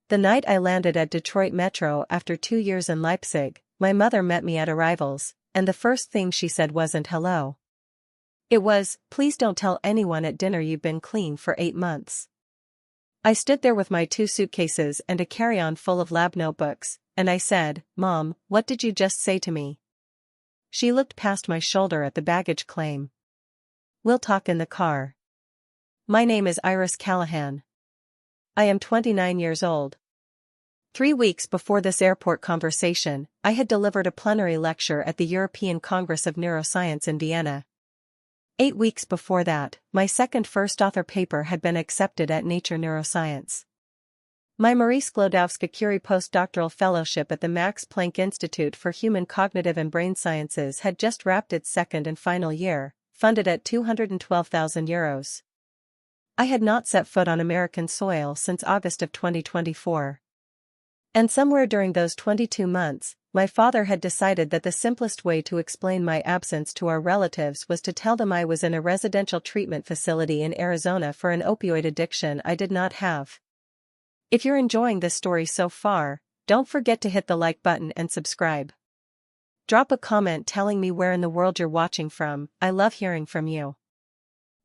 The night I landed at Detroit Metro after 2 years in Leipzig, my mother met me at arrivals, and the first thing she said wasn't hello. It was, please don't tell anyone at dinner you've been clean for 8 months. I stood there with my 2 suitcases and a carry-on full of lab notebooks, and I said, Mom, what did you just say to me? She looked past my shoulder at the baggage claim. We'll talk in the car. My name is Iris Callahan. I am 29 years old. 3 weeks before this airport conversation, I had delivered a plenary lecture at the European Congress of Neuroscience in Vienna. 8 weeks before that, my second first author paper had been accepted at Nature Neuroscience. My Marie Sklodowska-Curie postdoctoral fellowship at the Max Planck Institute for Human Cognitive and Brain Sciences had just wrapped its second and final year, funded at €212,000. I had not set foot on American soil since August of 2024. And somewhere during those 22 months, my father had decided that the simplest way to explain my absence to our relatives was to tell them I was in a residential treatment facility in Arizona for an opioid addiction I did not have. If you're enjoying this story so far, don't forget to hit the like button and subscribe. Drop a comment telling me where in the world you're watching from. I love hearing from you.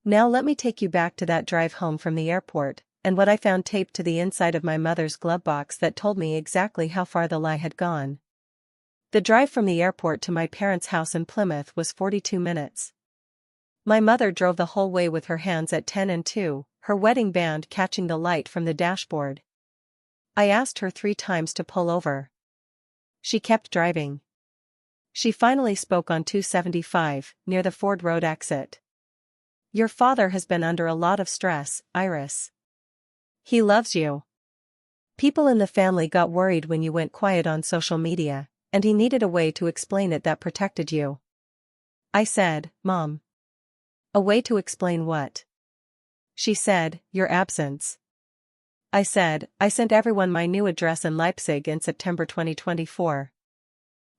Now let me take you back to that drive home from the airport, and what I found taped to the inside of my mother's glove box that told me exactly how far the lie had gone. The drive from the airport to my parents' house in Plymouth was 42 minutes. My mother drove the whole way with her hands at 10 and 2, her wedding band catching the light from the dashboard. I asked her 3 times to pull over. She kept driving. She finally spoke on 275, near the Ford Road exit. Your father has been under a lot of stress, Iris. He loves you. People in the family got worried when you went quiet on social media, and he needed a way to explain it that protected you. I said, Mom. A way to explain what? She said, your absence. I said, I sent everyone my new address in Leipzig in September 2024.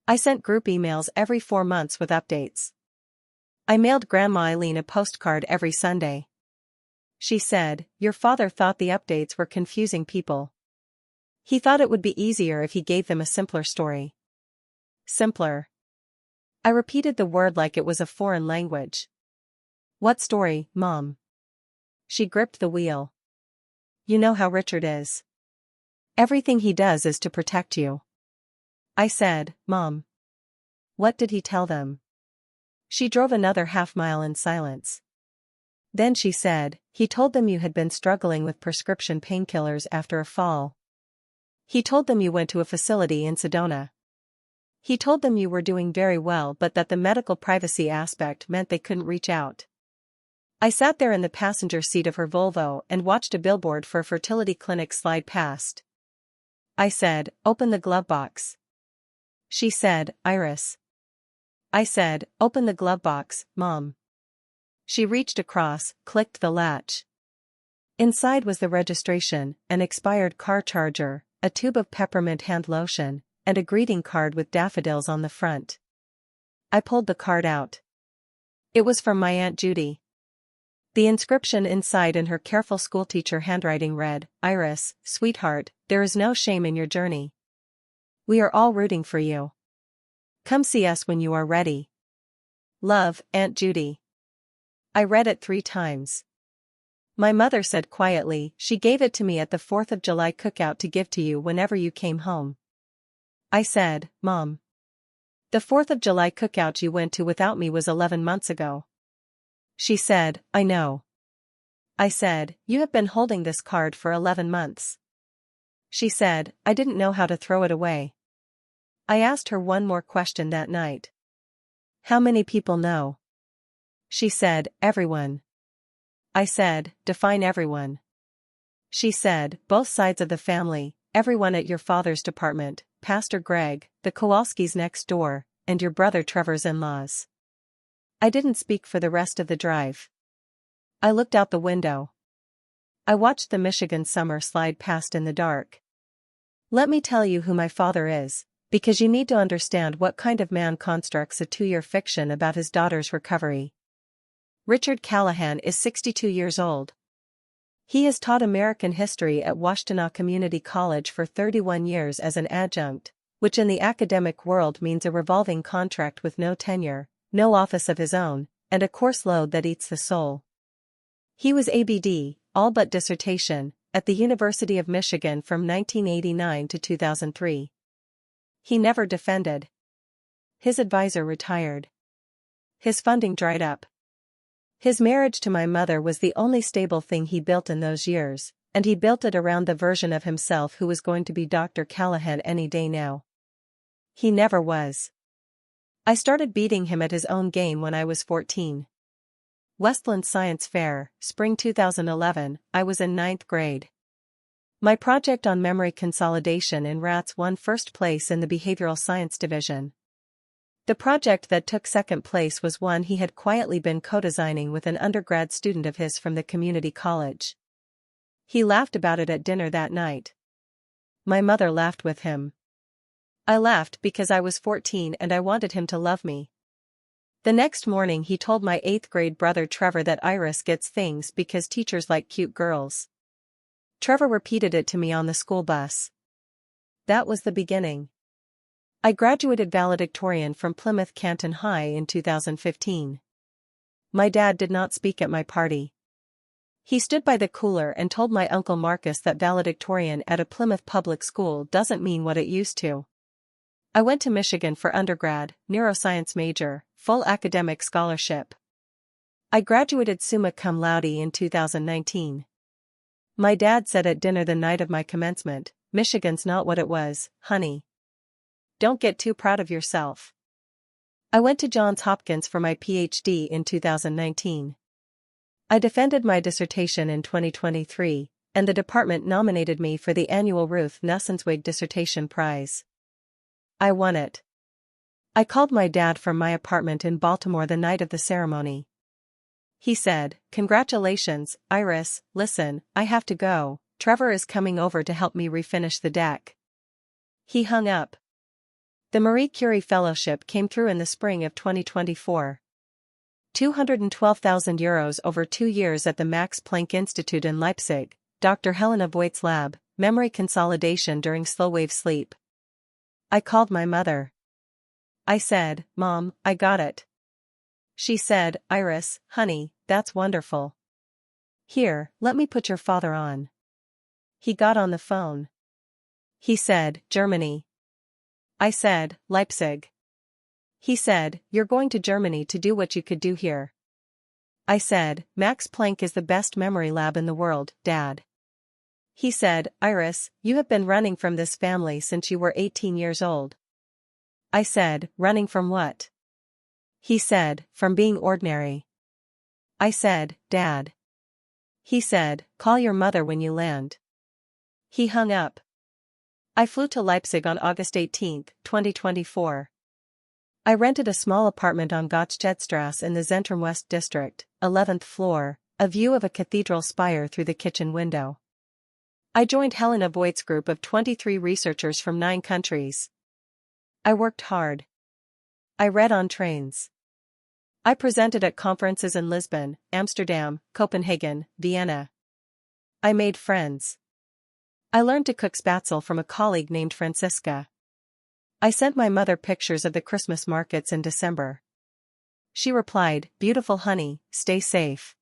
I sent group emails every 4 months with updates. I mailed Grandma Eileen a postcard every Sunday. She said, your father thought the updates were confusing people. He thought it would be easier if he gave them a simpler story. Simpler. I repeated the word like it was a foreign language. What story, Mom? She gripped the wheel. You know how Richard is. Everything he does is to protect you. I said, Mom. What did he tell them? She drove another half-mile in silence. Then she said, he told them you had been struggling with prescription painkillers after a fall. He told them you went to a facility in Sedona. He told them you were doing very well but that the medical privacy aspect meant they couldn't reach out. I sat there in the passenger seat of her Volvo and watched a billboard for a fertility clinic slide past. I said, open the glove box. She said, Iris. I said, open the glove box, Mom. She reached across, clicked the latch. Inside was the registration, an expired car charger, a tube of peppermint hand lotion, and a greeting card with daffodils on the front. I pulled the card out. It was from my Aunt Judy. The inscription inside in her careful schoolteacher handwriting read, Iris, sweetheart, there is no shame in your journey. We are all rooting for you. Come see us when you are ready. Love, Aunt Judy. I read it 3 times. My mother said quietly, she gave it to me at the 4th of July cookout to give to you whenever you came home. I said, Mom. The 4th of July cookout you went to without me was 11 months ago. She said, I know. I said, you have been holding this card for 11 months. She said, I didn't know how to throw it away. I asked her one more question that night. How many people know? She said, everyone. I said, define everyone. She said, both sides of the family, everyone at your father's department, Pastor Greg, the Kowalskis next door, and your brother Trevor's in-laws. I didn't speak for the rest of the drive. I looked out the window. I watched the Michigan summer slide past in the dark. Let me tell you who my father is, because you need to understand what kind of man constructs a 2-year fiction about his daughter's recovery. Richard Callahan is 62 years old. He has taught American history at Washtenaw Community College for 31 years as an adjunct, which in the academic world means a revolving contract with no tenure, no office of his own, and a course load that eats the soul. He was ABD, all but dissertation, at the University of Michigan from 1989 to 2003. He never defended. His advisor retired. His funding dried up. His marriage to my mother was the only stable thing he built in those years, and he built it around the version of himself who was going to be Dr. Callahan any day now. He never was. I started beating him at his own game when I was 14. Westland Science Fair, Spring 2011, I was in 9th grade. My project on memory consolidation in rats won first place in the behavioral science division. The project that took second place was one he had quietly been co-designing with an undergrad student of his from the community college. He laughed about it at dinner that night. My mother laughed with him. I laughed because I was 14 and I wanted him to love me. The next morning he told my 8th grade brother Trevor that Iris gets things because teachers like cute girls. Trevor repeated it to me on the school bus. That was the beginning. I graduated valedictorian from Plymouth Canton High in 2015. My dad did not speak at my party. He stood by the cooler and told my Uncle Marcus that valedictorian at a Plymouth public school doesn't mean what it used to. I went to Michigan for undergrad, neuroscience major, full academic scholarship. I graduated summa cum laude in 2019. My dad said at dinner the night of my commencement, "Michigan's not what it was, honey. Don't get too proud of yourself." I went to Johns Hopkins for my PhD in 2019. I defended my dissertation in 2023, and the department nominated me for the annual Ruth Nussenswig Dissertation Prize. I won it. I called my dad from my apartment in Baltimore the night of the ceremony. He said, "Congratulations, Iris, listen, I have to go, Trevor is coming over to help me refinish the deck." He hung up. The Marie Curie Fellowship came through in the spring of 2024. €212,000 over 2 years at the Max Planck Institute in Leipzig, Dr. Helena Voigt's lab, memory consolidation during slow-wave sleep. I called my mother. I said, "Mom, I got it." She said, "Iris, honey, that's wonderful. Here, let me put your father on." He got on the phone. He said, "Germany." I said, "Leipzig." He said, "You're going to Germany to do what you could do here." I said, "Max Planck is the best memory lab in the world, Dad." He said, "Iris, you have been running from this family since you were 18 years old." I said, "Running from what?" He said, "From being ordinary." I said, "Dad." He said, "Call your mother when you land." He hung up. I flew to Leipzig on August 18, 2024. I rented a small apartment on Gottschedstrasse in the Zentrum West district, 11th floor, a view of a cathedral spire through the kitchen window. I joined Helena Voigt's group of 23 researchers from 9 countries. I worked hard. I read on trains. I presented at conferences in Lisbon, Amsterdam, Copenhagen, Vienna. I made friends. I learned to cook spätzle from a colleague named Francisca. I sent my mother pictures of the Christmas markets in December. She replied, "Beautiful honey, stay safe."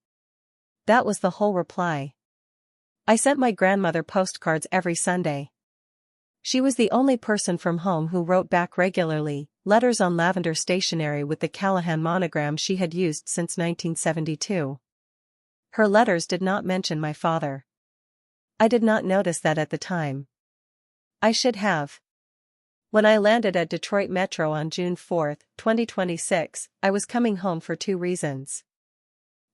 That was the whole reply. I sent my grandmother postcards every Sunday. She was the only person from home who wrote back regularly, letters on lavender stationery with the Callahan monogram she had used since 1972. Her letters did not mention my father. I did not notice that at the time. I should have. When I landed at Detroit Metro on June 4, 2026, I was coming home for 2 reasons.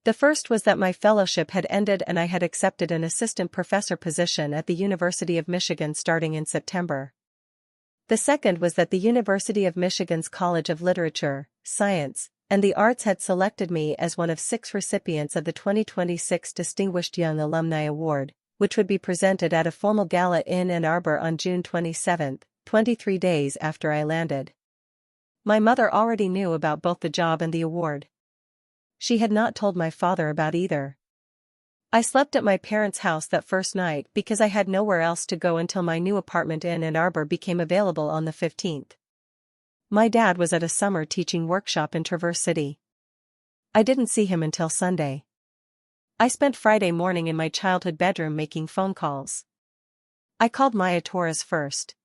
The first was that my fellowship had ended and I had accepted an assistant professor position at the University of Michigan starting in September. The second was that the University of Michigan's College of Literature, Science, and the Arts had selected me as one of 6 recipients of the 2026 Distinguished Young Alumni Award, which would be presented at a formal gala in Ann Arbor on June 27, 23 days after I landed. My mother already knew about both the job and the award. She had not told my father about either. I slept at my parents' house that first night because I had nowhere else to go until my new apartment in Ann Arbor became available on the 15th. My dad was at a summer teaching workshop in Traverse City. I didn't see him until Sunday. I spent Friday morning in my childhood bedroom making phone calls. I called Maya Torres first.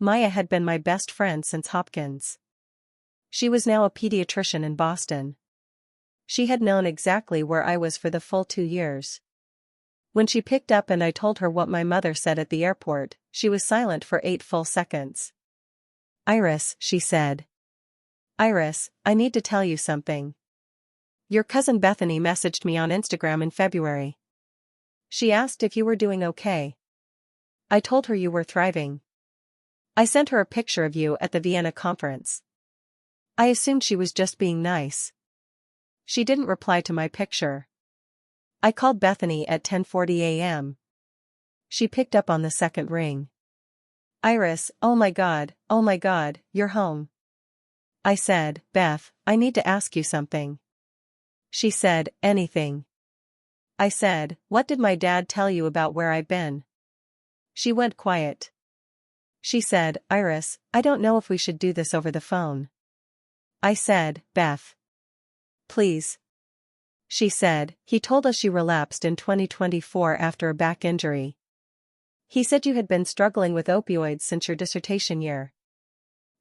Maya had been my best friend since Hopkins. She was now a pediatrician in Boston. She had known exactly where I was for the full 2 years. When she picked up and I told her what my mother said at the airport, she was silent for 8 full seconds. "Iris," she said. "Iris, I need to tell you something. Your cousin Bethany messaged me on Instagram in February. She asked if you were doing okay. I told her you were thriving. I sent her a picture of you at the Vienna conference. I assumed she was just being nice. She didn't reply to my picture. I called Bethany at 10:40 a.m. She picked up on the second ring. "Iris, oh my God, you're home." I said, "Beth, I need to ask you something." She said, "Anything." I said, "What did my dad tell you about where I've been?" She went quiet. She said, "Iris, I don't know if we should do this over the phone." I said, "Beth. Please." She said, "He told us you relapsed in 2024 after a back injury. He said you had been struggling with opioids since your dissertation year.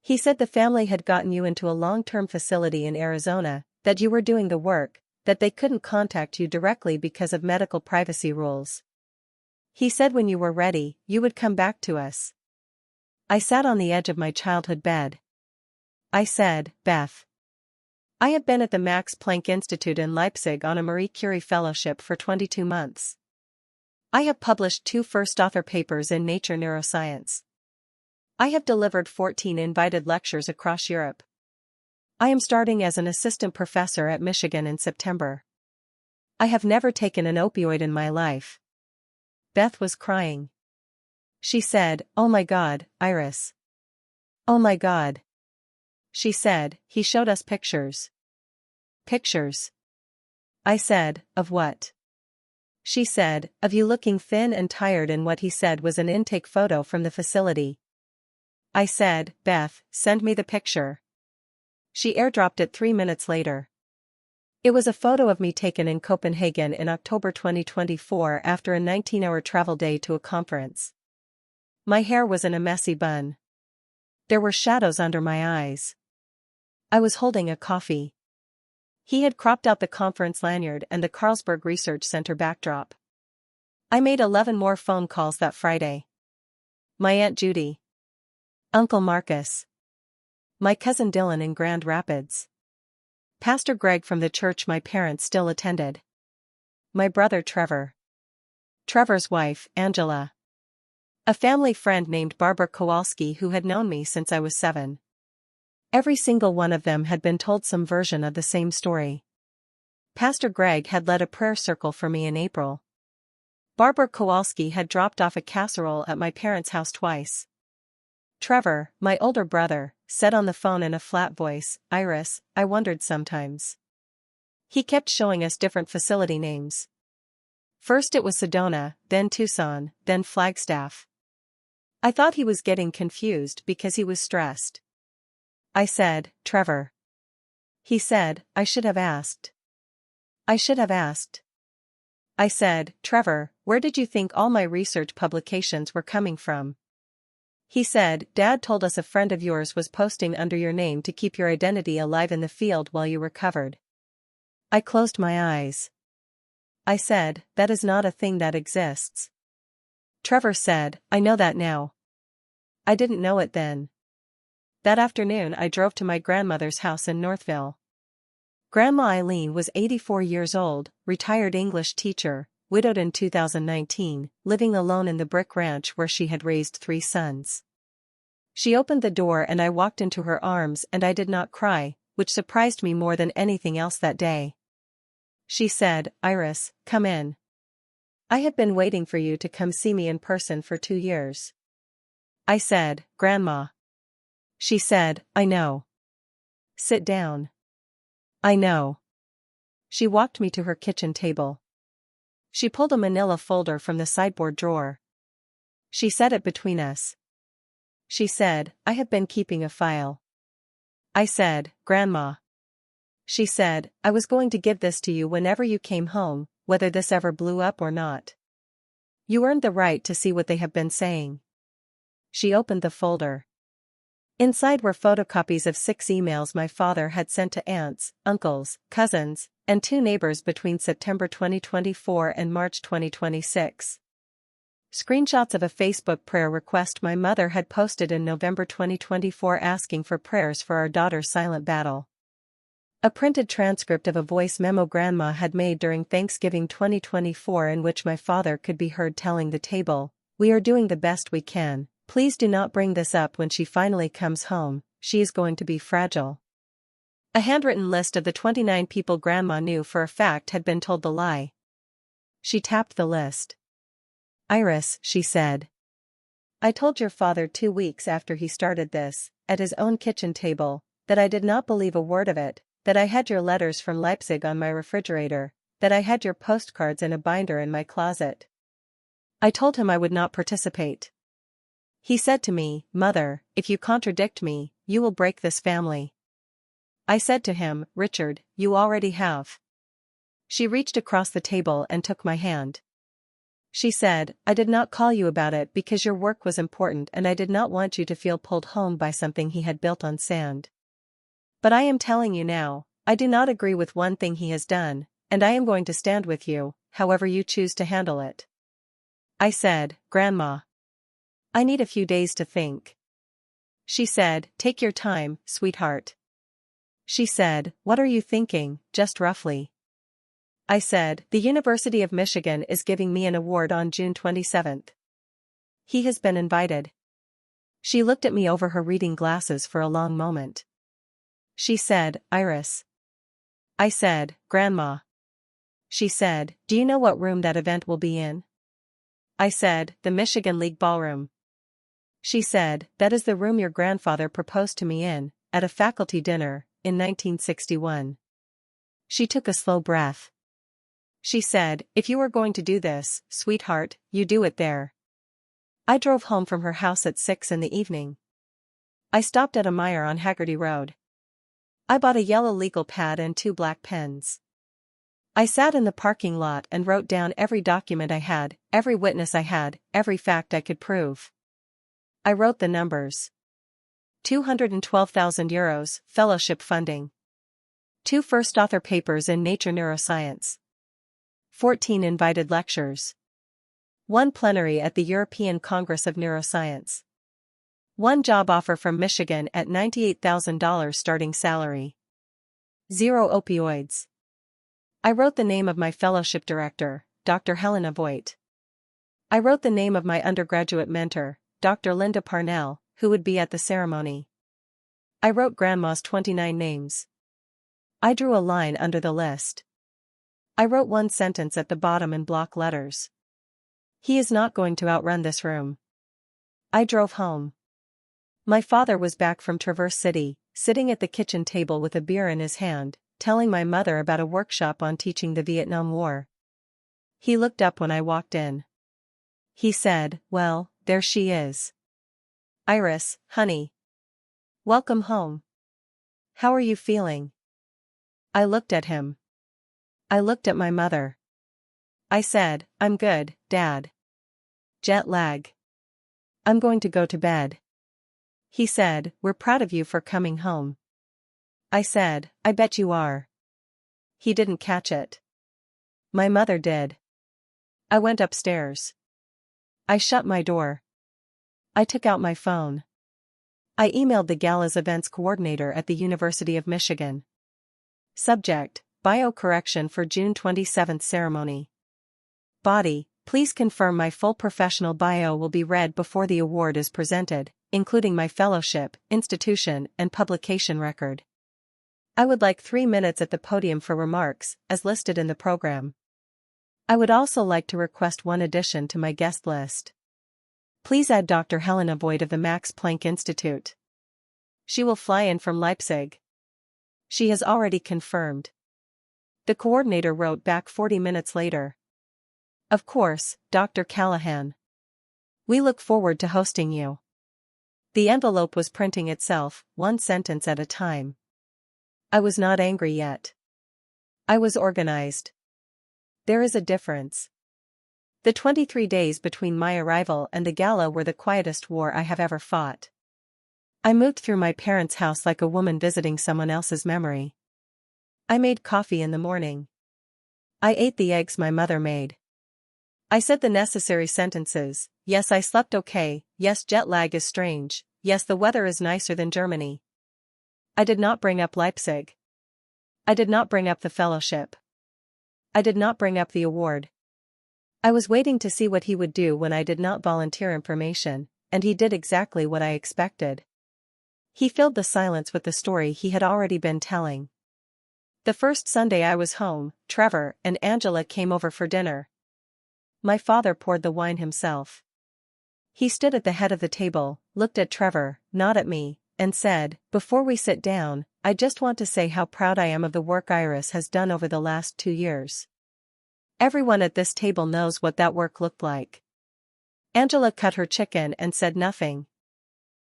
He said the family had gotten you into a long-term facility in Arizona, that you were doing the work, that they couldn't contact you directly because of medical privacy rules. He said when you were ready, you would come back to us." I sat on the edge of my childhood bed. I said, "Beth. I have been at the Max Planck Institute in Leipzig on a Marie Curie fellowship for 22 months. I have published 2 first-author papers in Nature Neuroscience. I have delivered 14 invited lectures across Europe. I am starting as an assistant professor at Michigan in September. I have never taken an opioid in my life." Beth was crying. She said, "Oh my God, Iris. Oh my God." She said, "He showed us pictures." "Pictures?" I said, "Of what?" She said, "Of you looking thin and tired, and what he said was an intake photo from the facility." I said, "Beth, send me the picture." She airdropped it 3 minutes later. It was a photo of me taken in Copenhagen in October 2024 after a 19-hour travel day to a conference. My hair was in a messy bun. There were shadows under my eyes. I was holding a coffee. He had cropped out the conference lanyard and the Carlsberg Research Center backdrop. I made 11 more phone calls that Friday. My Aunt Judy. Uncle Marcus. My cousin Dylan in Grand Rapids. Pastor Greg from the church my parents still attended. My brother Trevor. Trevor's wife, Angela. A family friend named Barbara Kowalski who had known me since I was 7. Every single one of them had been told some version of the same story. Pastor Greg had led a prayer circle for me in April. Barbara Kowalski had dropped off a casserole at my parents' house twice. Trevor, my older brother, said on the phone in a flat voice, "Iris, I wondered sometimes." He kept showing us different facility names. First it was Sedona, then Tucson, then Flagstaff. I thought he was getting confused because he was stressed. I said, "Trevor." He said, "I should have asked." I should have asked. I said, "Trevor, where did you think all my research publications were coming from?" He said, "Dad told us a friend of yours was posting under your name to keep your identity alive in the field while you recovered." I closed my eyes. I said, "That is not a thing that exists." Trevor said, "I know that now. I didn't know it then." That afternoon I drove to my grandmother's house in Northville. Grandma Eileen was 84 years old, retired English teacher, widowed in 2019, living alone in the brick ranch where she had raised 3 sons. She opened the door and I walked into her arms, and I did not cry, which surprised me more than anything else that day. She said, "Iris, come in. I have been waiting for you to come see me in person for 2 years." I said, "Grandma." She said, "I know. Sit down." "I know." She walked me to her kitchen table. She pulled a manila folder from the sideboard drawer. She set it between us. She said, I have been keeping a file. I said, Grandma. She said, I was going to give this to you whenever you came home, whether this ever blew up or not. You earned the right to see what they have been saying. She opened the folder. Inside were photocopies of 6 emails my father had sent to aunts, uncles, cousins, and 2 neighbors between September 2024 and March 2026. Screenshots of a Facebook prayer request my mother had posted in November 2024 asking for prayers for our daughter's silent battle. A printed transcript of a voice memo Grandma had made during Thanksgiving 2024 in which my father could be heard telling the table, "We are doing the best we can. Please do not bring this up when she finally comes home, she is going to be fragile." A handwritten list of the 29 people Grandma knew for a fact had been told the lie. She tapped the list. Iris, she said. I told your father 2 weeks after he started this, at his own kitchen table, that I did not believe a word of it, that I had your letters from Leipzig on my refrigerator, that I had your postcards in a binder in my closet. I told him I would not participate. He said to me, Mother, if you contradict me, you will break this family. I said to him, Richard, you already have. She reached across the table and took my hand. She said, I did not call you about it because your work was important and I did not want you to feel pulled home by something he had built on sand. But I am telling you now, I do not agree with one thing he has done, and I am going to stand with you, however you choose to handle it. I said, Grandma. I need a few days to think. She said, take your time, sweetheart. She said, what are you thinking, just roughly? I said, the University of Michigan is giving me an award on June 27th. He has been invited. She looked at me over her reading glasses for a long moment. She said, Iris. I said, Grandma. She said, do you know what room that event will be in? I said, the Michigan League Ballroom. She said, that is the room your grandfather proposed to me in, at a faculty dinner, in 1961. She took a slow breath. She said, if you are going to do this, sweetheart, you do it there. I drove home from her house at 6 in the evening. I stopped at a Meijer on Haggerty Road. I bought a yellow legal pad and 2 black pens. I sat in the parking lot and wrote down every document I had, every witness I had, every fact I could prove. I wrote the numbers. 212,000 euros, fellowship funding. 2 first author papers in Nature Neuroscience. 14 invited lectures. 1 plenary at the European Congress of Neuroscience. 1 job offer from Michigan at $98,000 starting salary. 0 opioids. I wrote the name of my fellowship director, Dr. Helena Voigt. I wrote the name of my undergraduate mentor, Dr. Linda Parnell, who would be at the ceremony. I wrote Grandma's 29 names. I drew a line under the list. I wrote 1 sentence at the bottom in block letters. He is not going to outrun this room. I drove home. My father was back from Traverse City, sitting at the kitchen table with a beer in his hand, telling my mother about a workshop on teaching the Vietnam War. He looked up when I walked in. He said, well, there she is. Iris, honey. Welcome home. How are you feeling? I looked at him. I looked at my mother. I said, I'm good, Dad. Jet lag. I'm going to go to bed. He said, we're proud of you for coming home. I said, I bet you are. He didn't catch it. My mother did. I went upstairs. I shut my door. I took out my phone. I emailed the gala's events coordinator at the University of Michigan. Subject, bio correction for June 27th ceremony. Body, please confirm my full professional bio will be read before the award is presented, including my fellowship, institution, and publication record. I would like 3 minutes at the podium for remarks, as listed in the program. I would also like to request 1 addition to my guest list. Please add Dr. Helena Voigt of the Max Planck Institute. She will fly in from Leipzig. She has already confirmed. The coordinator wrote back 40 minutes later. Of course, Dr. Callahan. We look forward to hosting you. The envelope was printing itself, one sentence at a time. I was not angry yet. I was organized. There is a difference. The 23 days between my arrival and the gala were the quietest war I have ever fought. I moved through my parents' house like a woman visiting someone else's memory. I made coffee in the morning. I ate the eggs my mother made. I said the necessary sentences. Yes, I slept okay. Yes, jet lag is strange. Yes, the weather is nicer than Germany. I did not bring up Leipzig. I did not bring up the fellowship. I did not bring up the award. I was waiting to see what he would do when I did not volunteer information, and he did exactly what I expected. He filled the silence with the story he had already been telling. The first Sunday I was home, Trevor and Angela came over for dinner. My father poured the wine himself. He stood at the head of the table, looked at Trevor, not at me, and said, "Before we sit down, I just want to say how proud I am of the work Iris has done over the last 2 years. Everyone at this table knows what that work looked like." Angela cut her chicken and said nothing.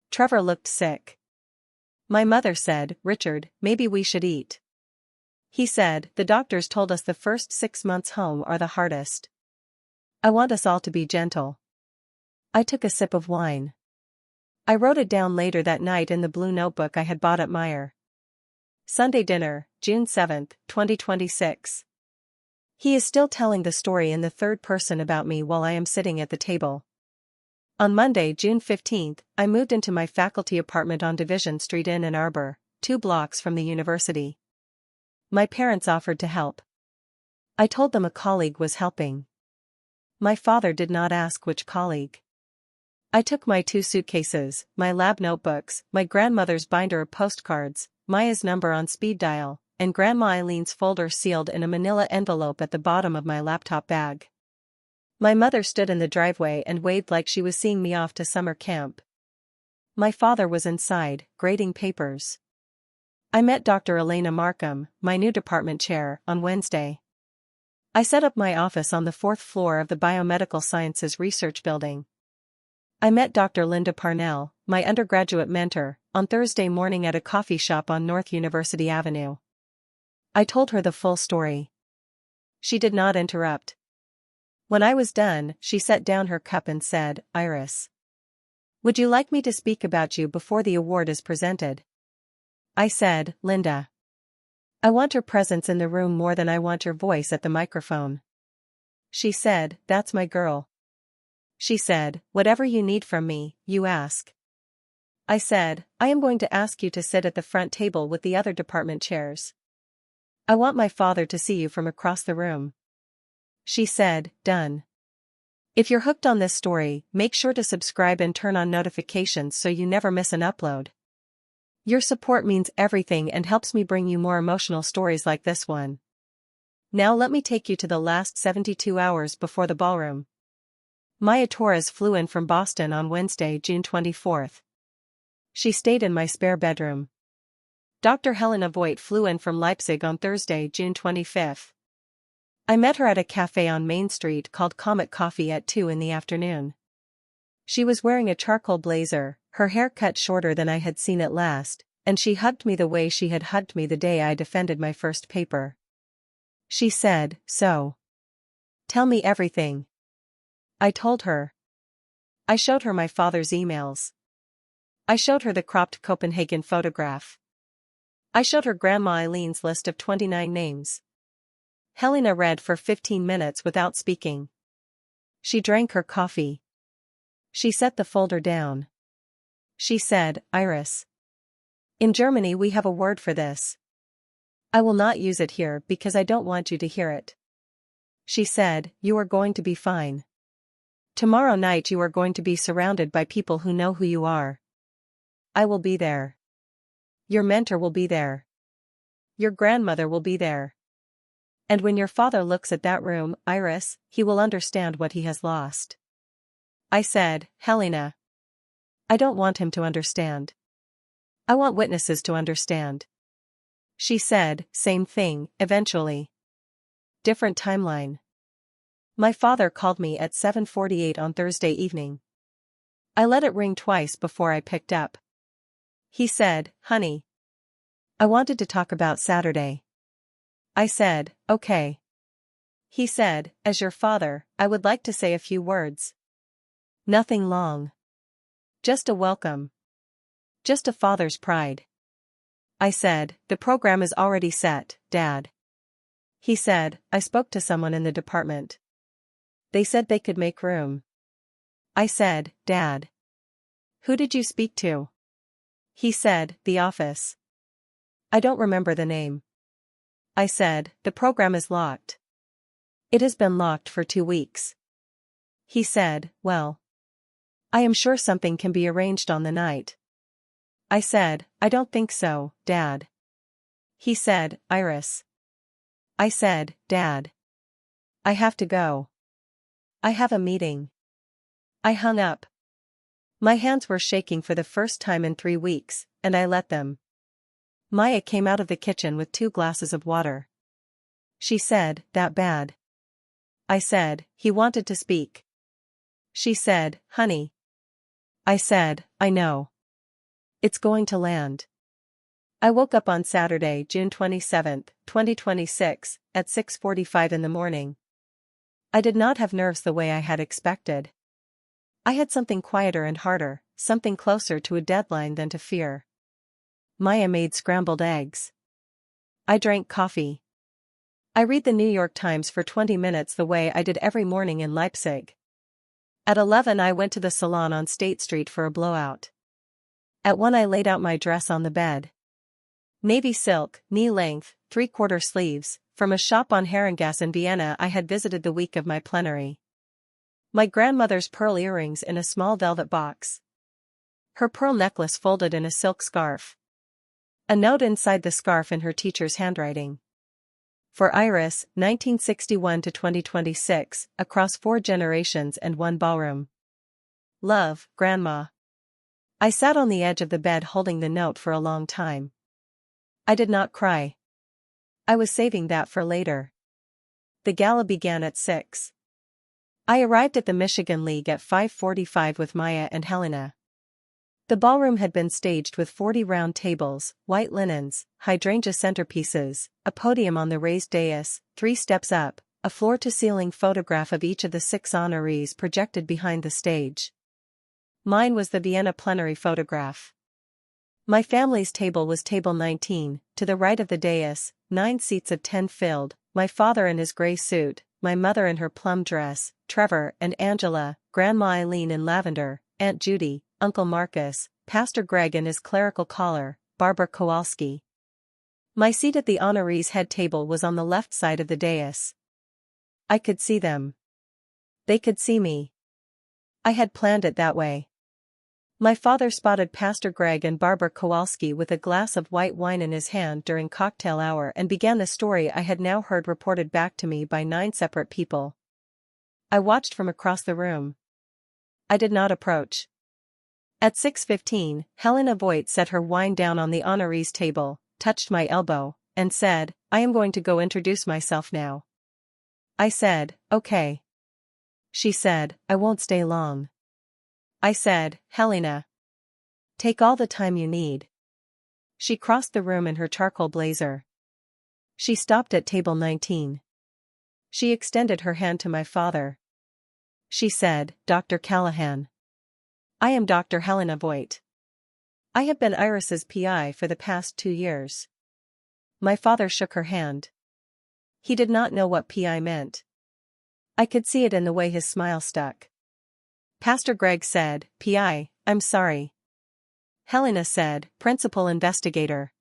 Trevor looked sick. My mother said, "Richard, maybe we should eat." He said, "The doctors told us the first 6 months home are the hardest. I want us all to be gentle." I took a sip of wine. I wrote it down later that night in the blue notebook I had bought at Meyer. Sunday dinner, June 7, 2026. He is still telling the story in the third person about me while I am sitting at the table. On Monday, June 15, I moved into my faculty apartment on Division Street in Ann Arbor, 2 blocks from the university. My parents offered to help. I told them a colleague was helping. My father did not ask which colleague. I took my 2 suitcases, my lab notebooks, my grandmother's binder of postcards, Maya's number on speed dial, and Grandma Eileen's folder sealed in a manila envelope at the bottom of my laptop bag. My mother stood in the driveway and waved like she was seeing me off to summer camp. My father was inside, grading papers. I met Dr. Elena Markham, my new department chair, on Wednesday. I set up my office on the 4th floor of the Biomedical Sciences Research Building. I met Dr. Linda Parnell, my undergraduate mentor, on Thursday morning at a coffee shop on North University Avenue. I told her the full story. She did not interrupt. When I was done, she set down her cup and said, "Iris, would you like me to speak about you before the award is presented?" I said, "Linda, I want your presence in the room more than I want your voice at the microphone." She said, "That's my girl." She said, "Whatever you need from me, you ask." I said, "I am going to ask you to sit at the front table with the other department chairs. I want my father to see you from across the room." She said, "Done." If you're hooked on this story, make sure to subscribe and turn on notifications so you never miss an upload. Your support means everything and helps me bring you more emotional stories like this one. Now let me take you to the last 72 hours before the ballroom. Maya Torres flew in from Boston on Wednesday, June 24. She stayed in my spare bedroom. Dr. Helena Voigt flew in from Leipzig on Thursday, June 25. I met her at a cafe on Main Street called Comet Coffee at 2 in the afternoon. She was wearing a charcoal blazer, her hair cut shorter than I had seen it last, and she hugged me the way she had hugged me the day I defended my first paper. She said, "So, tell me everything." I told her. I showed her my father's emails. I showed her the cropped Copenhagen photograph. I showed her Grandma Eileen's list of 29 names. Helena read for 15 minutes without speaking. She drank her coffee. She set the folder down. She said, "Iris, in Germany we have a word for this. I will not use it here because I don't want you to hear it." She said, "You are going to be fine. Tomorrow night you are going to be surrounded by people who know who you are. I will be there. Your mentor will be there. Your grandmother will be there. And when your father looks at that room, Iris, he will understand what he has lost." I said, "Helena, I don't want him to understand. I want witnesses to understand." She said, "Same thing, eventually. Different timeline." My father called me at 7:48 on Thursday evening. I let it ring twice before I picked up. He said, "Honey, I wanted to talk about Saturday." I said, "Okay." He said, "As your father, I would like to say a few words. Nothing long. Just a welcome. Just a father's pride." I said, "The program is already set, Dad." He said, "I spoke to someone in the department. They said they could make room." I said, "Dad, who did you speak to?" He said, "The office." I don't remember the name. I said, "The program is locked." "It has been locked for 2 weeks." He said, "Well, I am sure something can be arranged on the night." I said, "I don't think so, Dad." He said, "Iris." I said, "Dad, I have to go. I have a meeting." I hung up. My hands were shaking for the first time in 3 weeks, and I let them. Maya came out of the kitchen with 2 glasses of water. She said, "That bad?" I said, "He wanted to speak." She said, "Honey." I said, "I know. It's going to land." I woke up on Saturday, June 27, 2026, at 6:45 in the morning. I did not have nerves the way I had expected. I had something quieter and harder, something closer to a deadline than to fear. Maya made scrambled eggs. I drank coffee. I read the New York Times for 20 minutes the way I did every morning in Leipzig. At 11 I went to the salon on State Street for a blowout. At 1 I laid out my dress on the bed. Navy silk, knee-length, 3/4 sleeves, from a shop on Herrengasse in Vienna I had visited the week of my plenary. My grandmother's pearl earrings in a small velvet box. Her pearl necklace folded in a silk scarf. A note inside the scarf in her teacher's handwriting. For Iris, 1961 to 2026, across 4 generations and 1 ballroom. Love, Grandma. I sat on the edge of the bed holding the note for a long time. I did not cry. I was saving that for later. The gala began at 6. I arrived at the Michigan League at 5:45 with Maya and Helena. The ballroom had been staged with 40 round tables, white linens, hydrangea centerpieces, a podium on the raised dais, 3 steps up, a floor-to-ceiling photograph of each of the 6 honorees projected behind the stage. Mine was the Vienna plenary photograph. My family's table was table 19, to the right of the dais, 9 seats of 10 filled, my father in his gray suit, my mother in her plum dress, Trevor and Angela, Grandma Eileen in lavender, Aunt Judy, Uncle Marcus, Pastor Greg in his clerical collar, Barbara Kowalski. My seat at the honorees' head table was on the left side of the dais. I could see them. They could see me. I had planned it that way. My father spotted Pastor Greg and Barbara Kowalski with a glass of white wine in his hand during cocktail hour and began the story I had now heard reported back to me by 9 separate people. I watched from across the room. I did not approach. At 6:15, Helena Voigt set her wine down on the honorees' table, touched my elbow, and said, "I am going to go introduce myself now." I said, "Okay." She said, "I won't stay long." I said, "Helena, take all the time you need." She crossed the room in her charcoal blazer. She stopped at table 19. She extended her hand to my father. She said, "Dr. Callahan. I am Dr. Helena Voigt. I have been Iris's PI for the past 2 years." My father shook her hand. He did not know what PI meant. I could see it in the way his smile stuck. Pastor Greg said, "PI, I'm sorry." Helena said, "Principal investigator."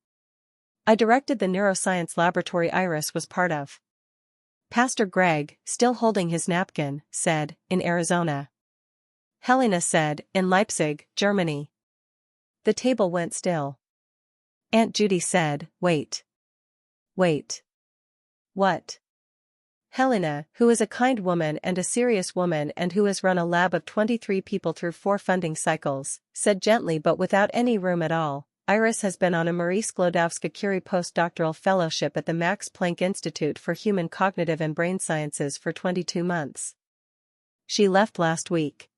I directed the neuroscience laboratory Iris was part of. Pastor Greg, still holding his napkin, said, "In Arizona." Helena said, "In Leipzig, Germany." The table went still. Aunt Judy said, "Wait. Wait. What?" Helena, who is a kind woman and a serious woman and who has run a lab of 23 people through 4 funding cycles, said gently but without any room at all, Iris has been on a Marie Sklodowska-Curie postdoctoral fellowship at the Max Planck Institute for Human Cognitive and Brain Sciences for 22 months. She left last week.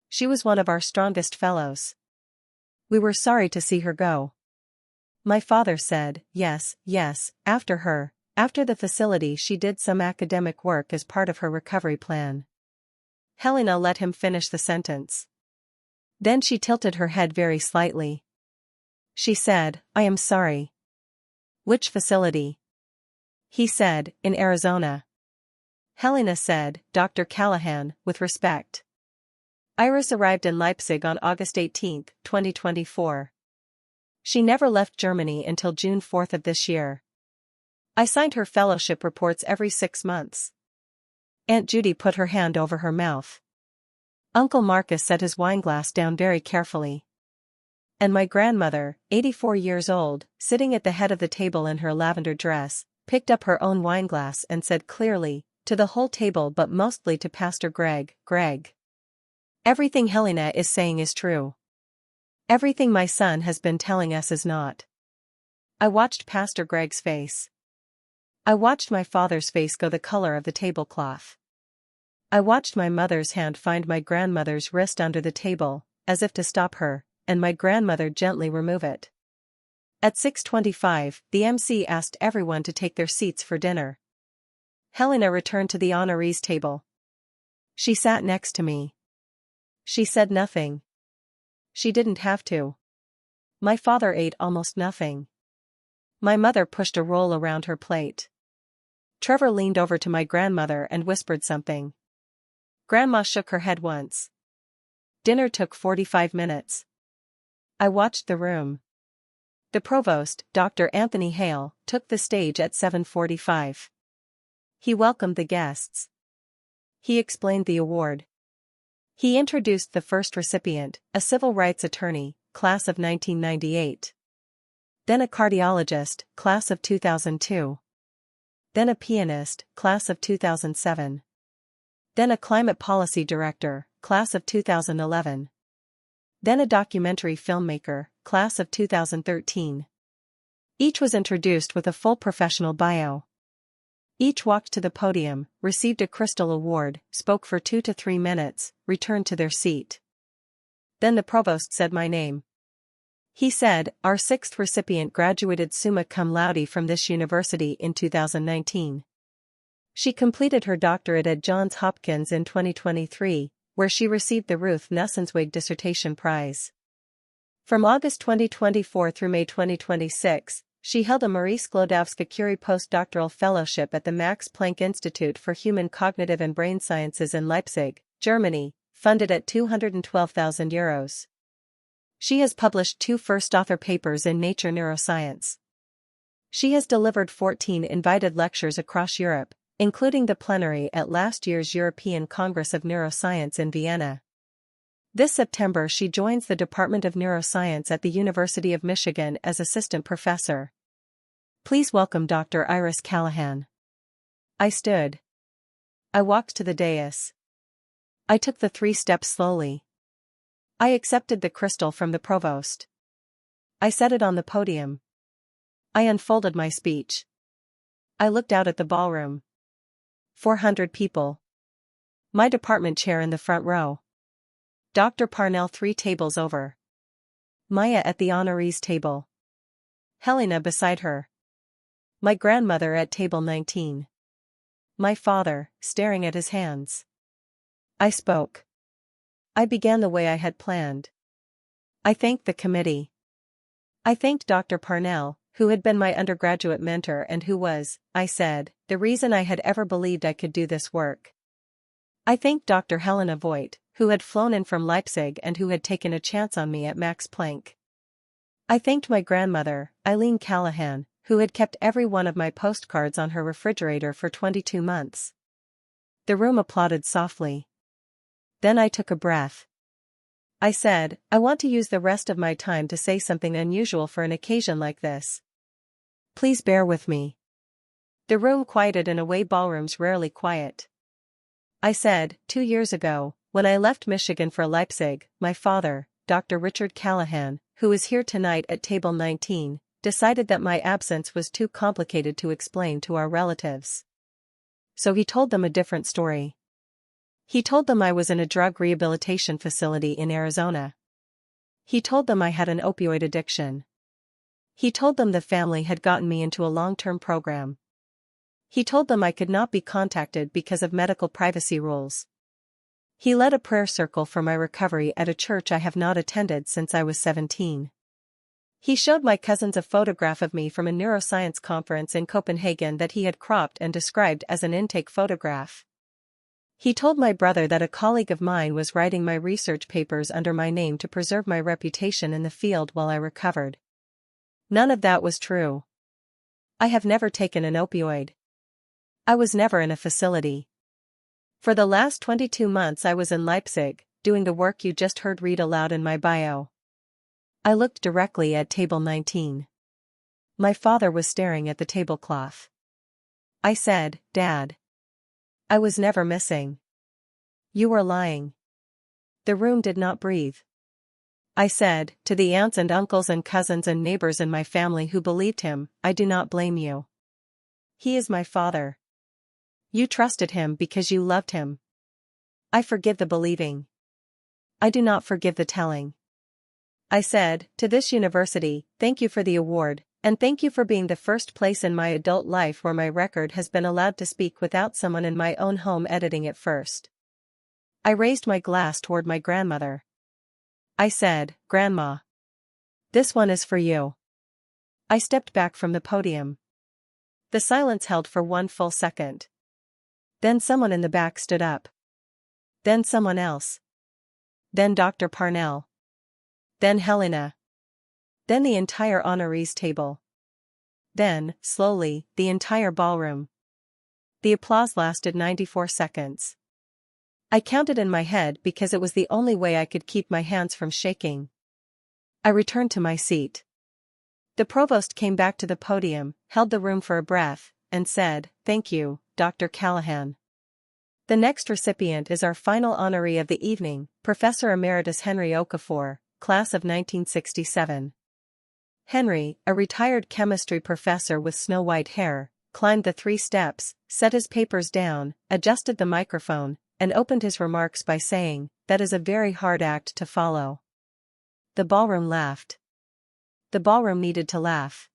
She was one of our strongest fellows. We were sorry to see her go. My father said, yes, after her. After the facility she did some academic work as part of her recovery plan. Helena let him finish the sentence. Then she tilted her head very slightly. She said, I am sorry. Which facility? He said, in Arizona. Helena said, Dr. Callahan, with respect. Iris arrived in Leipzig on August 18, 2024. She never left Germany until June 4 of this year. I signed her fellowship reports every 6 months. Aunt Judy put her hand over her mouth. Uncle Marcus set his wineglass down very carefully. And my grandmother, 84 years old, sitting at the head of the table in her lavender dress, picked up her own wineglass and said clearly, to the whole table but mostly to Pastor Greg, everything Helena is saying is true. Everything my son has been telling us is not. I watched Pastor Greg's face. I watched my father's face go the color of the tablecloth. I watched my mother's hand find my grandmother's wrist under the table, as if to stop her, and my grandmother gently remove it. At 6:25, the MC asked everyone to take their seats for dinner. Helena returned to the honorees table. She sat next to me. She said nothing. She didn't have to. My father ate almost nothing. My mother pushed a roll around her plate. Trevor leaned over to my grandmother and whispered something. Grandma shook her head once. Dinner took 45 minutes. I watched the room. The provost, Dr. Anthony Hale, took the stage at 7:45. He welcomed the guests. He explained the award. He introduced the first recipient, a civil rights attorney, class of 1998. Then a cardiologist, class of 2002. Then a pianist, class of 2007. Then a climate policy director, class of 2011. Then a documentary filmmaker, class of 2013. Each was introduced with a full professional bio. Each walked to the podium, received a crystal award, spoke for 2 to 3 minutes, returned to their seat. Then the provost said my name. He said, our 6th recipient graduated summa cum laude from this university in 2019. She completed her doctorate at Johns Hopkins in 2023, where she received the Ruth Nussenswig Dissertation Prize. From August 2024 through May 2026, she held a Marie Sklodowska-Curie postdoctoral fellowship at the Max Planck Institute for Human Cognitive and Brain Sciences in Leipzig, Germany, funded at €212,000. She has published 2 first-author papers in Nature Neuroscience. She has delivered 14 invited lectures across Europe, including the plenary at last year's European Congress of Neuroscience in Vienna. This September she joins the Department of Neuroscience at the University of Michigan as assistant professor. Please welcome Dr. Iris Callahan. I stood. I walked to the dais. I took the 3 steps slowly. I accepted the crystal from the provost. I set it on the podium. I unfolded my speech. I looked out at the ballroom. 400 people. My department chair in the front row. Dr. Parnell 3 tables over. Maya at the honorees table. Helena beside her. My grandmother at table 19. My father, staring at his hands. I spoke. I began the way I had planned. I thanked the committee. I thanked Dr. Parnell, who had been my undergraduate mentor and who was, I said, the reason I had ever believed I could do this work. I thanked Dr. Helena Voigt, who had flown in from Leipzig and who had taken a chance on me at Max Planck. I thanked my grandmother, Iris Callahan, who had kept every one of my postcards on her refrigerator for 22 months. The room applauded softly. Then I took a breath. I said, I want to use the rest of my time to say something unusual for an occasion like this. Please bear with me. The room quieted in a way ballrooms rarely quiet. I said, 2 years ago, when I left Michigan for Leipzig, my father, Dr. Richard Callahan, who is here tonight at table 19, decided that my absence was too complicated to explain to our relatives. So he told them a different story. He told them I was in a drug rehabilitation facility in Arizona. He told them I had an opioid addiction. He told them the family had gotten me into a long-term program. He told them I could not be contacted because of medical privacy rules. He led a prayer circle for my recovery at a church I have not attended since I was 17. He showed my cousins a photograph of me from a neuroscience conference in Copenhagen that he had cropped and described as an intake photograph. He told my brother that a colleague of mine was writing my research papers under my name to preserve my reputation in the field while I recovered. None of that was true. I have never taken an opioid. I was never in a facility. For the last 22 months I was in Leipzig, doing the work you just heard read aloud in my bio. I looked directly at table 19. My father was staring at the tablecloth. I said, "Dad. I was never missing. You were lying." The room did not breathe. I said, to the aunts and uncles and cousins and neighbors in my family who believed him, "I do not blame you. He is my father. You trusted him because you loved him. I forgive the believing. I do not forgive the telling." I said, to this university, "Thank you for the award, and thank you for being the first place in my adult life where my record has been allowed to speak without someone in my own home editing it first." I raised my glass toward my grandmother. I said, "Grandma. This one is for you." I stepped back from the podium. The silence held for one full second. Then someone in the back stood up. Then someone else. Then Dr. Parnell. Then Helena. Then the entire honorees table. Then, slowly, the entire ballroom. The applause lasted 94 seconds. I counted in my head because it was the only way I could keep my hands from shaking. I returned to my seat. The provost came back to the podium, held the room for a breath, and said, "Thank you, Dr. Callahan. The next recipient is our final honoree of the evening, Professor Emeritus Henry Okafor, class of 1967. Henry, a retired chemistry professor with snow-white hair, climbed the 3 steps, set his papers down, adjusted the microphone, and opened his remarks by saying, "That is a very hard act to follow." The ballroom laughed. The ballroom needed to laugh.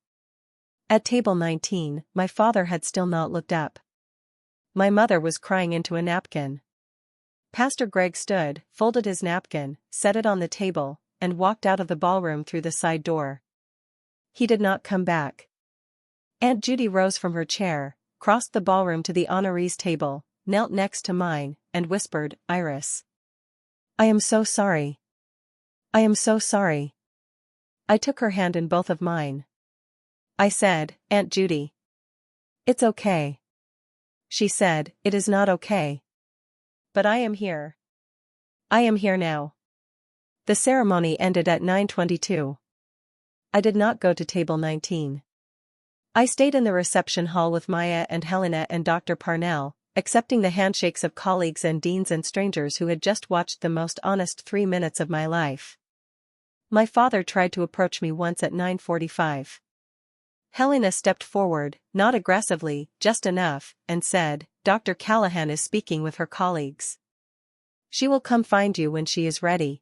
At table 19, my father had still not looked up. My mother was crying into a napkin. Pastor Greg stood, folded his napkin, set it on the table, and walked out of the ballroom through the side door. He did not come back. Aunt Judy rose from her chair, crossed the ballroom to the honorees table, knelt next to mine, and whispered, "Iris. I am so sorry. I am so sorry." I took her hand in both of mine. I said, "Aunt Judy. It's okay." She said, "It is not okay. But I am here. I am here now." The ceremony ended at 9:22. I did not go to table 19. I stayed in the reception hall with Maya and Helena and Dr. Parnell, accepting the handshakes of colleagues and deans and strangers who had just watched the most honest 3 minutes of my life. My father tried to approach me once at 9:45. Helena stepped forward, not aggressively, just enough, and said, "Dr. Callahan is speaking with her colleagues. She will come find you when she is ready."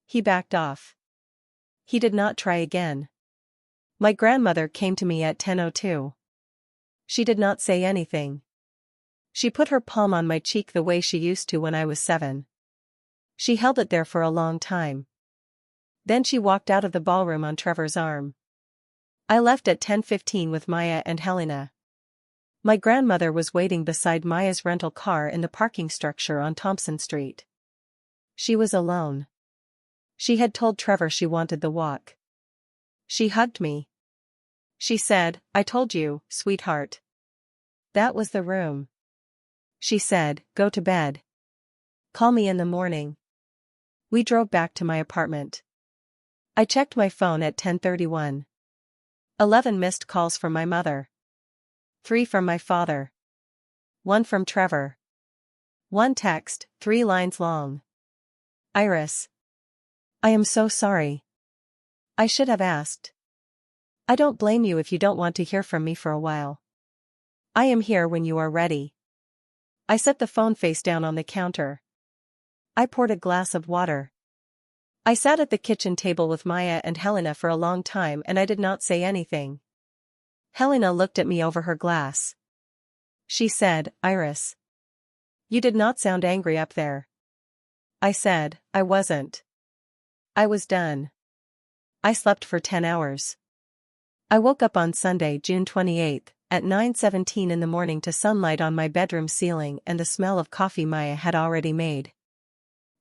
He backed off. He did not try again. My grandmother came to me at 10:02. She did not say anything. She put her palm on my cheek the way she used to when I was 7. She held it there for a long time. Then she walked out of the ballroom on Trevor's arm. I left at 10:15 with Maya and Helena. My grandmother was waiting beside Maya's rental car in the parking structure on Thompson Street. She was alone. She had told Trevor she wanted the walk. She hugged me. She said, "I told you, sweetheart." That was the room. She said, "Go to bed. Call me in the morning." We drove back to my apartment. I checked my phone at 10:31. 11 missed calls from my mother. 3 from my father. 1 from Trevor. 1 text, 3 lines long. "Iris. I am so sorry. I should have asked. I don't blame you if you don't want to hear from me for a while. I am here when you are ready. I set the phone face down on the counter. I poured a glass of water. I sat at the kitchen table with Maya and Helena for a long time and I did not say anything. Helena looked at me over her glass. She said, Iris. You did not sound angry up there. I said, I wasn't. I was done. I slept for 10 hours. I woke up on Sunday, June 28th, at 9:17 in the morning to sunlight on my bedroom ceiling and the smell of coffee Maya had already made.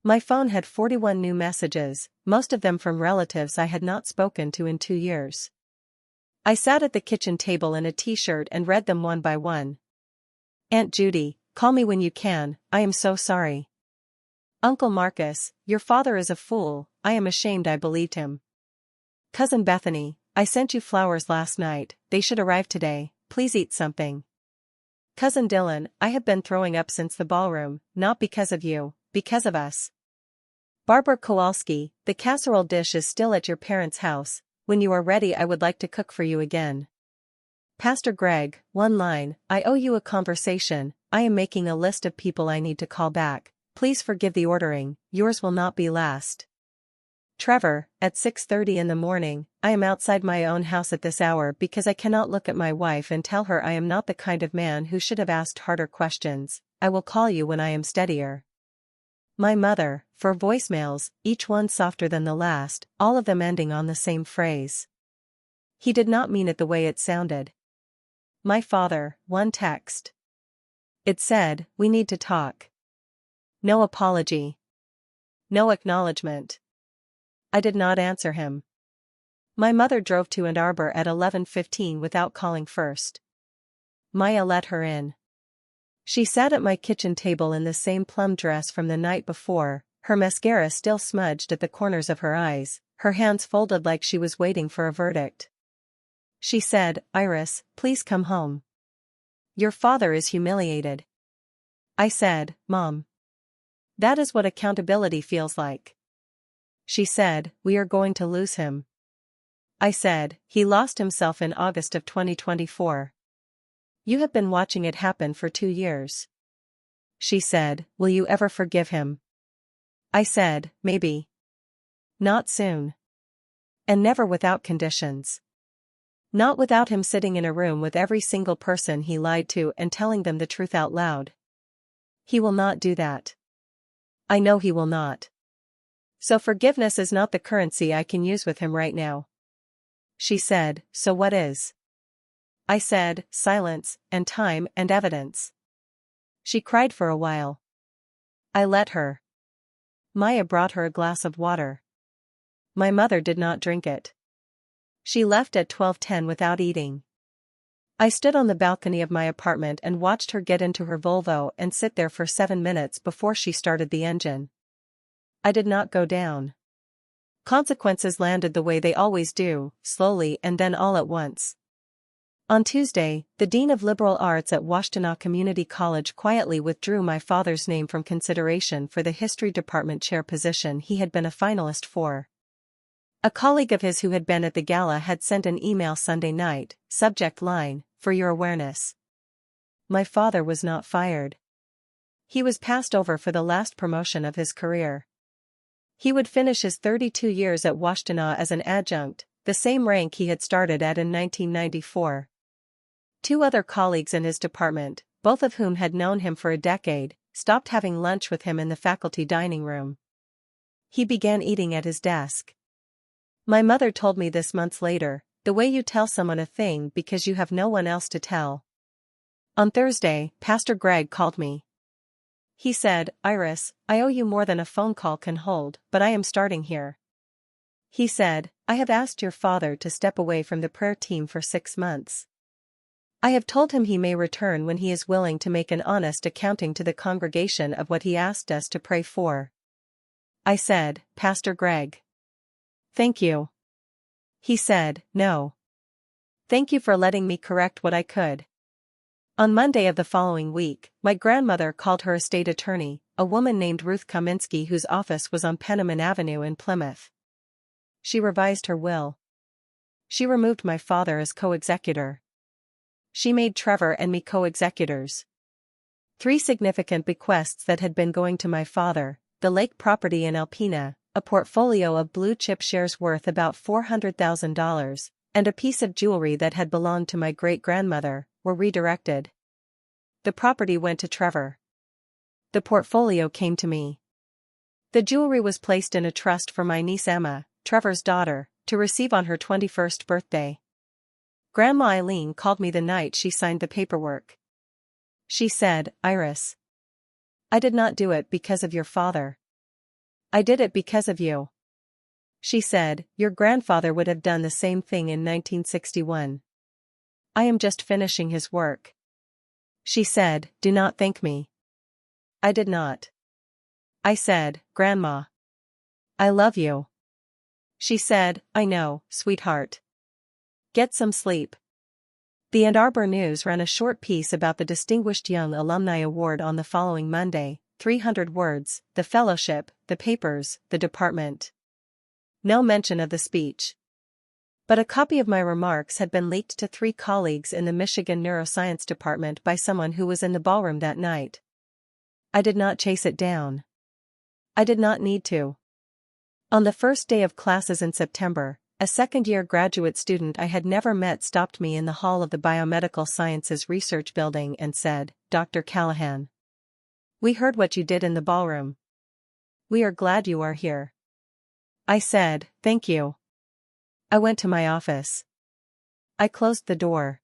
My phone had 41 new messages, most of them from relatives I had not spoken to in 2 years. I sat at the kitchen table in a t-shirt and read them one by one. Aunt Judy, call me when you can, I am so sorry. Uncle Marcus, your father is a fool, I am ashamed I believed him. Cousin Bethany, I sent you flowers last night, they should arrive today, please eat something. Cousin Dylan, I have been throwing up since the ballroom, not because of you, because of us. Barbara Kowalski, the casserole dish is still at your parents' house, when you are ready I would like to cook for you again. Pastor Greg, one line, I owe you a conversation, I am making a list of people I need to call back, please forgive the ordering, yours will not be last. Trevor, at 6:30 in the morning, I am outside my own house at this hour because I cannot look at my wife and tell her I am not the kind of man who should have asked harder questions, I will call you when I am steadier. My mother, 4 voicemails, each one softer than the last, all of them ending on the same phrase. He did not mean it the way it sounded. My father, 1 text. It said, we need to talk. No apology. No acknowledgement. I did not answer him. My mother drove to Ann Arbor at 11:15 without calling first. Maya let her in. She sat at my kitchen table in the same plum dress from the night before, her mascara still smudged at the corners of her eyes, her hands folded like she was waiting for a verdict. She said, Iris, please come home. Your father is humiliated. I said, Mom. That is what accountability feels like. She said, we are going to lose him. I said, he lost himself in August of 2024. You have been watching it happen for 2 years. She said, will you ever forgive him? I said, maybe. Not soon. And never without conditions. Not without him sitting in a room with every single person he lied to and telling them the truth out loud. He will not do that. I know he will not. So forgiveness is not the currency I can use with him right now. She said, so what is? I said, silence, and time, and evidence. She cried for a while. I let her. Maya brought her a glass of water. My mother did not drink it. She left at 12:10 without eating. I stood on the balcony of my apartment and watched her get into her Volvo and sit there for 7 minutes before she started the engine. I did not go down. Consequences landed the way they always do, slowly and then all at once. On Tuesday, the Dean of Liberal Arts at Washtenaw Community College quietly withdrew my father's name from consideration for the History Department chair position he had been a finalist for. A colleague of his who had been at the gala had sent an email Sunday night, subject line, for your awareness. My father was not fired. He was passed over for the last promotion of his career. He would finish his 32 years at Washtenaw as an adjunct, the same rank he had started at in 1994. 2 other colleagues in his department, both of whom had known him for a decade, stopped having lunch with him in the faculty dining room. He began eating at his desk. My mother told me this months later, the way you tell someone a thing because you have no one else to tell. On Thursday, Pastor Greg called me. He said, Iris, I owe you more than a phone call can hold, but I am starting here. He said, I have asked your father to step away from the prayer team for 6 months. I have told him he may return when he is willing to make an honest accounting to the congregation of what he asked us to pray for. I said, Pastor Greg. Thank you. He said, no. Thank you for letting me correct what I could. On Monday of the following week, my grandmother called her estate attorney, a woman named Ruth Kaminsky whose office was on Penniman Avenue in Plymouth. She revised her will. She removed my father as co-executor. She made Trevor and me co-executors. 3 significant bequests that had been going to my father: the lake property in Alpena, a portfolio of blue-chip shares worth about $400,000, and a piece of jewelry that had belonged to my great-grandmother, were redirected. The property went to Trevor. The portfolio came to me. The jewelry was placed in a trust for my niece Emma, Trevor's daughter, to receive on her 21st birthday. Grandma Eileen called me the night she signed the paperwork. She said, "Iris, I did not do it because of your father. I did it because of you." She said, "Your grandfather would have done the same thing in 1961. I am just finishing his work." She said, "Do not thank me." I did not. I said, "Grandma, I love you." She said, "I know, sweetheart. Get some sleep." The Ann Arbor News ran a short piece about the Distinguished Young Alumni Award on the following Monday, 300 words, the fellowship, the papers, the department. No mention of the speech. But a copy of my remarks had been leaked to 3 colleagues in the Michigan Neuroscience department by someone who was in the ballroom that night. I did not chase it down. I did not need to. On the first day of classes in September, a second-year graduate student I had never met stopped me in the hall of the Biomedical Sciences Research Building and said, "Dr. Callahan, we heard what you did in the ballroom. We are glad you are here." I said, "Thank you." I went to my office. I closed the door.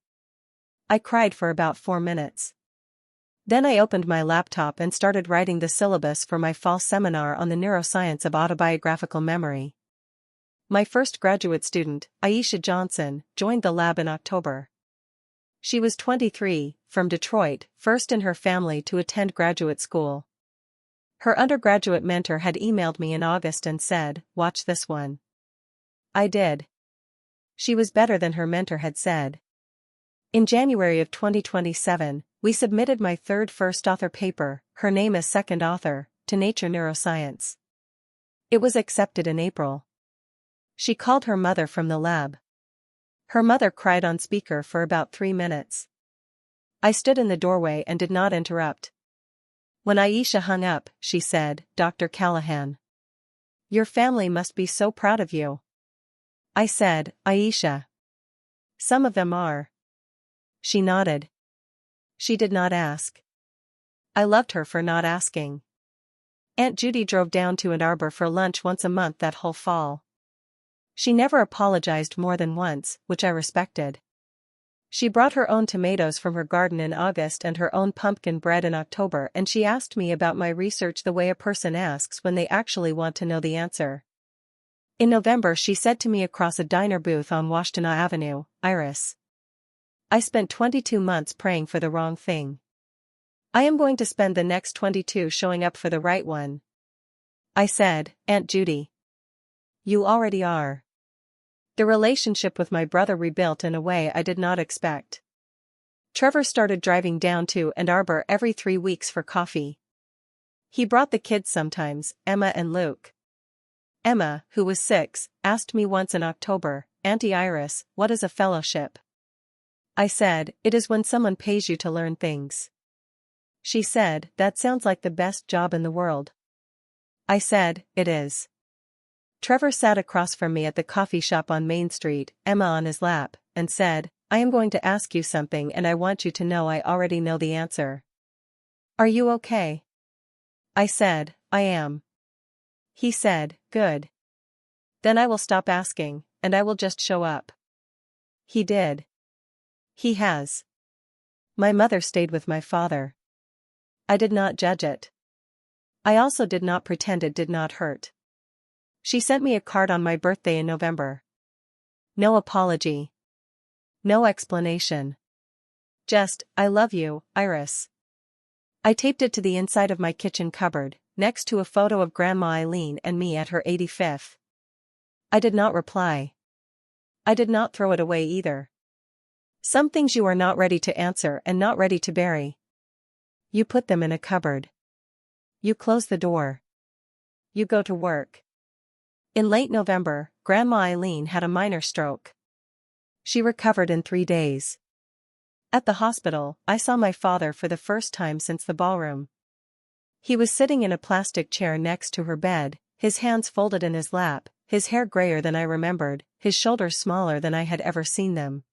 I cried for about 4 minutes. Then I opened my laptop and started writing the syllabus for my fall seminar on the neuroscience of autobiographical memory. My first graduate student, Aisha Johnson, joined the lab in October. She was 23, from Detroit, first in her family to attend graduate school. Her undergraduate mentor had emailed me in August and said, "Watch this one." I did. She was better than her mentor had said. In January of 2027, we submitted my third first author paper, her name as second author, to Nature Neuroscience. It was accepted in April. She called her mother from the lab. Her mother cried on speaker for about 3 minutes. I stood in the doorway and did not interrupt. When Aisha hung up, she said, "Dr. Callahan, your family must be so proud of you." I said, "Aisha, some of them are." She nodded. She did not ask. I loved her for not asking. Aunt Judy drove down to Ann Arbor for lunch once a month that whole fall. She never apologized more than once, which I respected. She brought her own tomatoes from her garden in August and her own pumpkin bread in October, and she asked me about my research the way a person asks when they actually want to know the answer. In November she said to me across a diner booth on Washtenaw Avenue, "Iris, I spent 22 months praying for the wrong thing. I am going to spend the next 22 showing up for the right one." I said, "Aunt Judy, you already are." The relationship with my brother rebuilt in a way I did not expect. Trevor started driving down to Ann Arbor every 3 weeks for coffee. He brought the kids sometimes, Emma and Luke. Emma, who was 6, asked me once in October, "Auntie Iris, what is a fellowship?" I said, "It is when someone pays you to learn things." She said, "That sounds like the best job in the world." I said, "It is." Trevor sat across from me at the coffee shop on Main Street, Emma on his lap, and said, "I am going to ask you something and I want you to know I already know the answer. Are you okay?" I said, "I am." He said, "Good. Then I will stop asking, and I will just show up." He did. He has. My mother stayed with my father. I did not judge it. I also did not pretend it did not hurt. She sent me a card on my birthday in November. No apology. No explanation. Just, "I love you, Iris." I taped it to the inside of my kitchen cupboard, next to a photo of Grandma Eileen and me at her 85th. I did not reply. I did not throw it away either. Some things you are not ready to answer and not ready to bury. You put them in a cupboard. You close the door. You go to work. In late November, Grandma Eileen had a minor stroke. She recovered in 3 days. At the hospital, I saw my father for the first time since the ballroom. He was sitting in a plastic chair next to her bed, his hands folded in his lap, his hair grayer than I remembered, his shoulders smaller than I had ever seen them.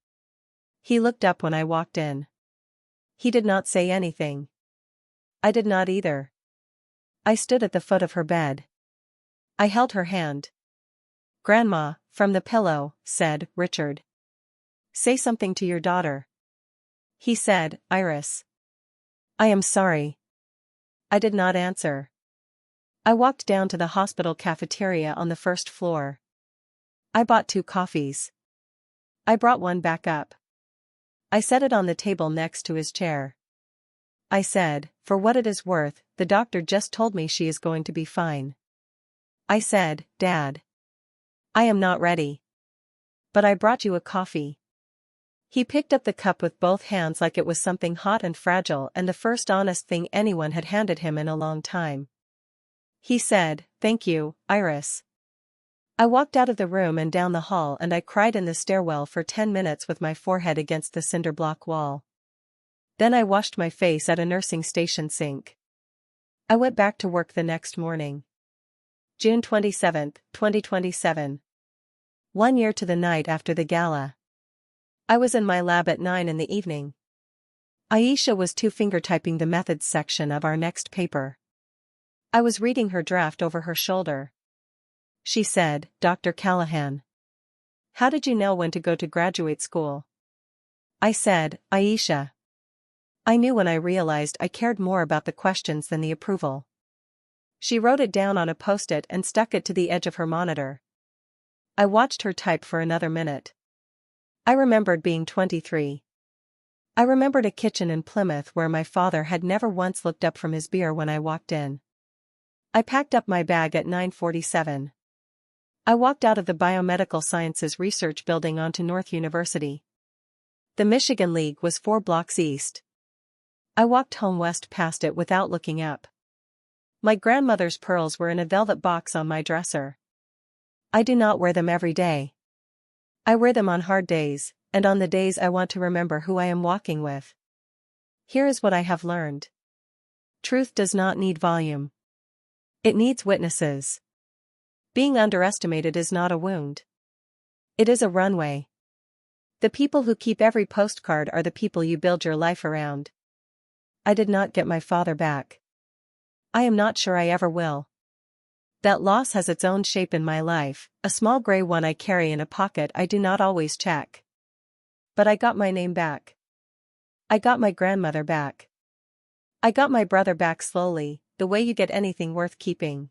He looked up when I walked in. He did not say anything. I did not either. I stood at the foot of her bed. I held her hand. "Grandma," from the pillow, said Richard. "Say something to your daughter." He said, "Iris." "I am sorry." I did not answer. I walked down to the hospital cafeteria on the first floor. I bought 2 coffees. I brought one back up. I set it on the table next to his chair. I said, "For what it is worth, the doctor just told me she is going to be fine." I said, "Dad, I am not ready. But I brought you a coffee." He picked up the cup with both hands like it was something hot and fragile and the first honest thing anyone had handed him in a long time. He said, "Thank you, Iris." I walked out of the room and down the hall and I cried in the stairwell for 10 minutes with my forehead against the cinder block wall. Then I washed my face at a nursing station sink. I went back to work the next morning. June 27, 2027. 1 year to the night after the gala. I was in my lab at 9 in the evening. Aisha was 2-finger typing the methods section of our next paper. I was reading her draft over her shoulder. She said, "Dr. Callahan, how did you know when to go to graduate school?" I said, "Aisha, I knew when I realized I cared more about the questions than the approval." She wrote it down on a post-it and stuck it to the edge of her monitor. I watched her type for another minute. I remembered being 23. I remembered a kitchen in Plymouth where my father had never once looked up from his beer when I walked in. I packed up my bag at 9:47. I walked out of the Biomedical Sciences Research Building onto North University. The Michigan League was 4 blocks east. I walked home west past it without looking up. My grandmother's pearls were in a velvet box on my dresser. I do not wear them every day. I wear them on hard days, and on the days I want to remember who I am walking with. Here is what I have learned. Truth does not need volume. It needs witnesses. Being underestimated is not a wound. It is a runway. The people who keep every postcard are the people you build your life around. I did not get my father back. I am not sure I ever will. That loss has its own shape in my life, a small gray one I carry in a pocket I do not always check. But I got my name back. I got my grandmother back. I got my brother back slowly, the way you get anything worth keeping.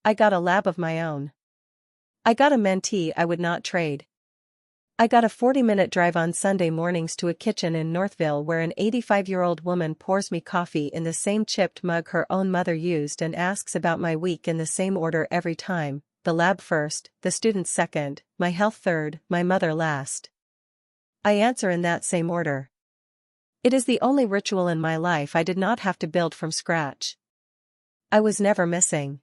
I got a lab of my own. I got a mentee I would not trade. I got a 40-minute drive on Sunday mornings to a kitchen in Northville where an 85-year-old woman pours me coffee in the same chipped mug her own mother used and asks about my week in the same order every time: the lab first, the students second, my health third, my mother last. I answer in that same order. It is the only ritual in my life I did not have to build from scratch. I was never missing.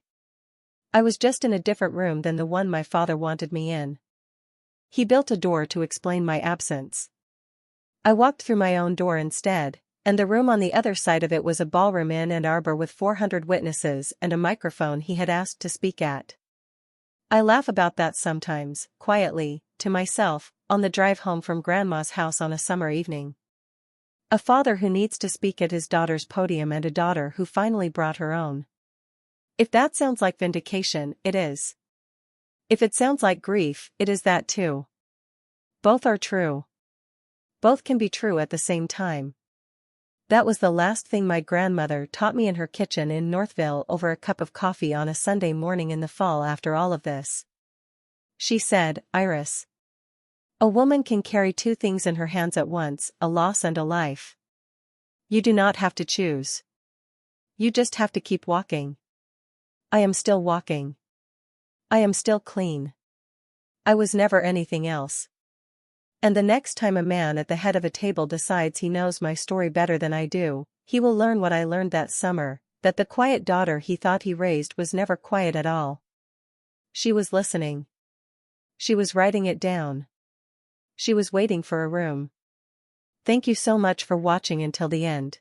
I was just in a different room than the one my father wanted me in. He built a door to explain my absence. I walked through my own door instead, and the room on the other side of it was a ballroom in Ann Arbor with 400 witnesses and a microphone he had asked to speak at. I laugh about that sometimes, quietly, to myself, on the drive home from Grandma's house on a summer evening. A father who needs to speak at his daughter's podium and a daughter who finally brought her own. If that sounds like vindication, it is. If it sounds like grief, it is that too. Both are true. Both can be true at the same time. That was the last thing my grandmother taught me in her kitchen in Northville over a cup of coffee on a Sunday morning in the fall after all of this. She said, "Iris, a woman can carry 2 things in her hands at once, a loss and a life. You do not have to choose. You just have to keep walking." I am still walking. I am still clean. I was never anything else. And the next time a man at the head of a table decides he knows my story better than I do, he will learn what I learned that summer, that the quiet daughter he thought he raised was never quiet at all. She was listening. She was writing it down. She was waiting for a room. Thank you so much for watching until the end.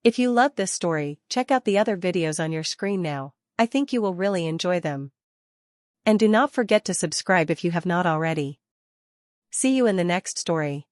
If you loved this story, check out the other videos on your screen now. I think you will really enjoy them. And do not forget to subscribe if you have not already. See you in the next story.